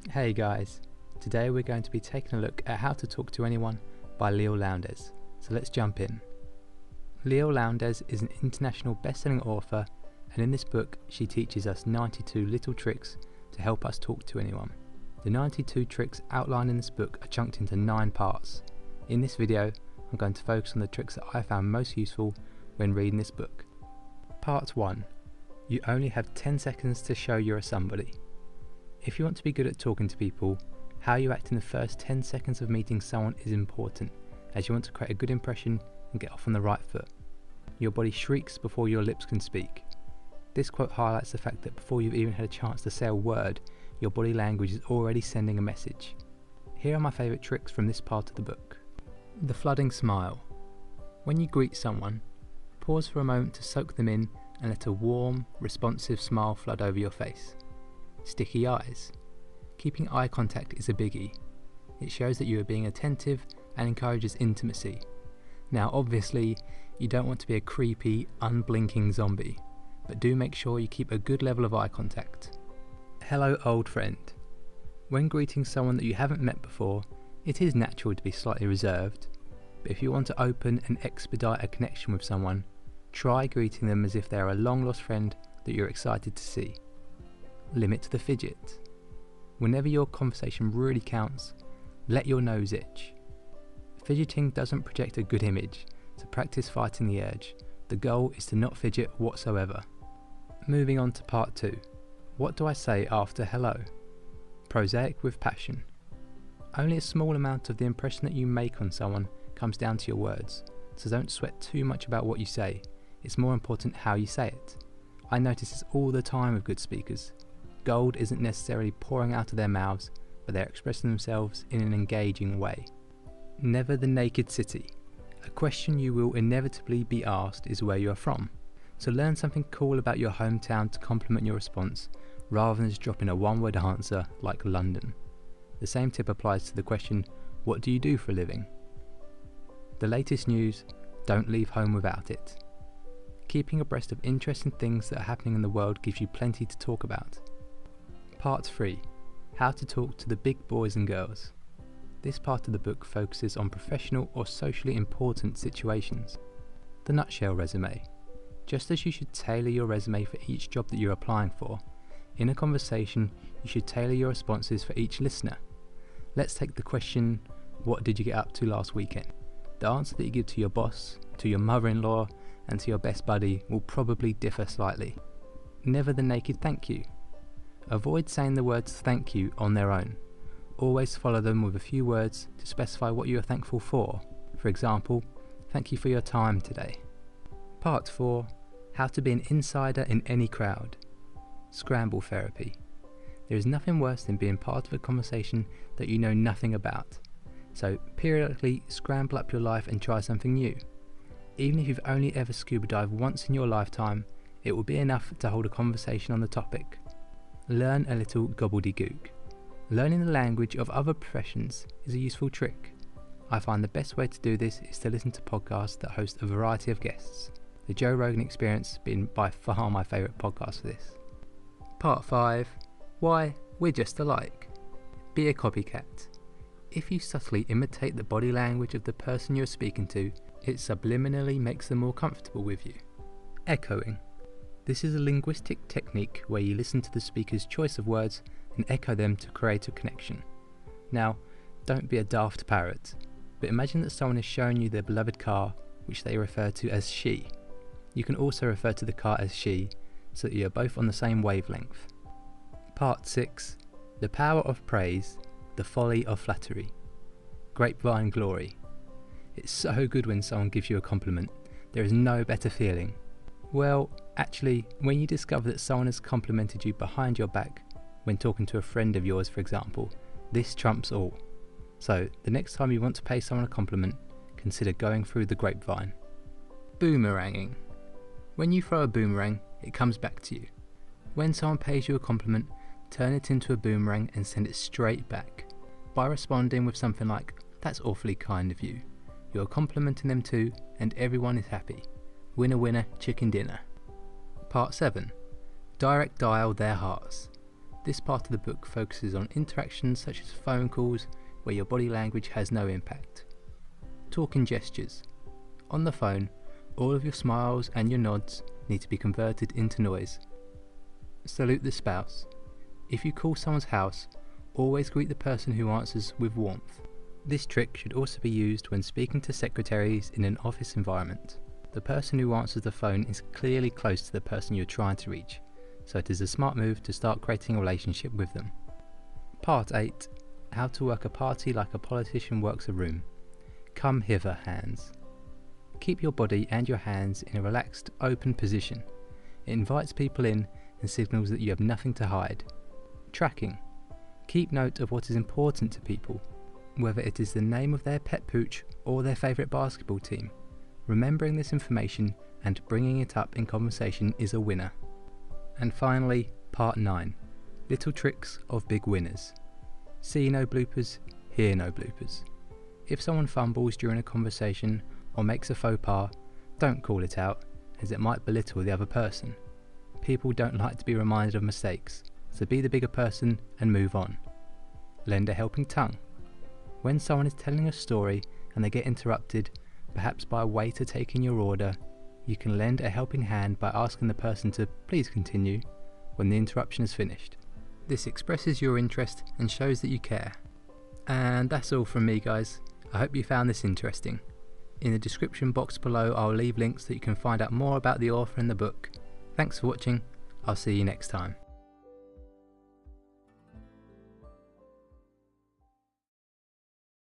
Hey guys, today we're going to be taking a look at How to Talk to Anyone by Leil Lowndes, so let's jump in. Leil Lowndes is an international best-selling author, and in this book she teaches us 92 little tricks to help us talk to anyone. The 92 tricks outlined in this book are chunked into 9 parts. In this video I'm going to focus on the tricks that I found most useful when reading this book. Part 1. You only have 10 seconds to show you're a somebody. If you want to be good at talking to people, how you act in the first 10 seconds of meeting someone is important, as you want to create a good impression and get off on the right foot. Your body shrieks before your lips can speak. This quote highlights the fact that before you've even had a chance to say a word, your body language is already sending a message. Here are my favourite tricks from this part of the book. The flooding smile. When you greet someone, pause for a moment to soak them in and let a warm, responsive smile flood over your face. Sticky eyes. Keeping eye contact is a biggie. It shows that you are being attentive and encourages intimacy. Now obviously, you don't want to be a creepy, unblinking zombie, but do make sure you keep a good level of eye contact. Hello old friend. When greeting someone that you haven't met before, it is natural to be slightly reserved, but if you want to open and expedite a connection with someone, try greeting them as if they are a long lost friend that you're excited to see. Limit the fidget. Whenever your conversation really counts, let your nose itch. Fidgeting doesn't project a good image, so practice fighting the urge. The goal is to not fidget whatsoever. Moving on to part 2. What do I say after hello? Prosaic with passion. Only a small amount of the impression that you make on someone comes down to your words, so don't sweat too much about what you say. It's more important how you say it. I notice this all the time with good speakers. Gold isn't necessarily pouring out of their mouths, but they're expressing themselves in an engaging way. Never the naked city. A question you will inevitably be asked is where you are from, so learn something cool about your hometown to complement your response, rather than just dropping a one-word answer like London. The same tip applies to the question, what do you do for a living? The latest news, don't leave home without it. Keeping abreast of interesting things that are happening in the world gives you plenty to talk about. Part 3. How to talk to the big boys and girls. This part of the book focuses on professional or socially important situations. The nutshell resume. Just as you should tailor your resume for each job that you're applying for, in a conversation you should tailor your responses for each listener. Let's take the question, what did you get up to last weekend? The answer that you give to your boss, to your mother-in-law, and to your best buddy will probably differ slightly. Never the naked thank you. Avoid saying the words thank you on their own. Always follow them with a few words to specify what you are thankful for. For example, thank you for your time today. Part 4. How to be an insider in any crowd. Scramble therapy. There is nothing worse than being part of a conversation that you know nothing about. So periodically scramble up your life and try something new. Even if you've only ever scuba dived once in your lifetime, it will be enough to hold a conversation on the topic. Learn a little gobbledygook. Learning the language of other professions is a useful trick. I find the best way to do this is to listen to podcasts that host a variety of guests. The Joe Rogan Experience being by far my favourite podcast for this. Part 5. Why we're just alike. Be a copycat. If you subtly imitate the body language of the person you're speaking to, it subliminally makes them more comfortable with you. Echoing. This is a linguistic technique where you listen to the speaker's choice of words and echo them to create a connection. Now, don't be a daft parrot, but imagine that someone is showing you their beloved car, which they refer to as she. You can also refer to the car as she, so that you are both on the same wavelength. Part 6. The power of praise, the folly of flattery. Grapevine glory. It's so good when someone gives you a compliment. There is no better feeling. Well, actually, when you discover that someone has complimented you behind your back, when talking to a friend of yours for example, this trumps all. So, the next time you want to pay someone a compliment, consider going through the grapevine. Boomeranging. When you throw a boomerang, it comes back to you. When someone pays you a compliment, turn it into a boomerang and send it straight back. By responding with something like, that's awfully kind of you. You're complimenting them too, and everyone is happy. Winner winner, chicken dinner. Part 7. Direct dial their hearts. This part of the book focuses on interactions such as phone calls where your body language has no impact. Talking gestures. On the phone, all of your smiles and your nods need to be converted into noise. Salute the spouse. If you call someone's house, always greet the person who answers with warmth. This trick should also be used when speaking to secretaries in an office environment. The person who answers the phone is clearly close to the person you're trying to reach, so it is a smart move to start creating a relationship with them. Part 8. How to work a party like a politician works a room. Come hither, hands. Keep your body and your hands in a relaxed, open position. It invites people in and signals that you have nothing to hide. Tracking. Keep note of what is important to people, whether it is the name of their pet pooch or their favourite basketball team. Remembering this information and bringing it up in conversation is a winner. And finally, part 9. Little tricks of big winners. See no bloopers, hear no bloopers. If someone fumbles during a conversation or makes a faux pas, don't call it out, as it might belittle the other person. People don't like to be reminded of mistakes, so be the bigger person and move on. Lend a helping tongue. When someone is telling a story and they get interrupted, perhaps by a waiter taking your order, you can lend a helping hand by asking the person to please continue when the interruption is finished. This expresses your interest and shows that you care. And that's all from me, guys. I hope you found this interesting. In the description box below I'll leave links that you can find out more about the author and the book. Thanks for watching. I'll see you next time.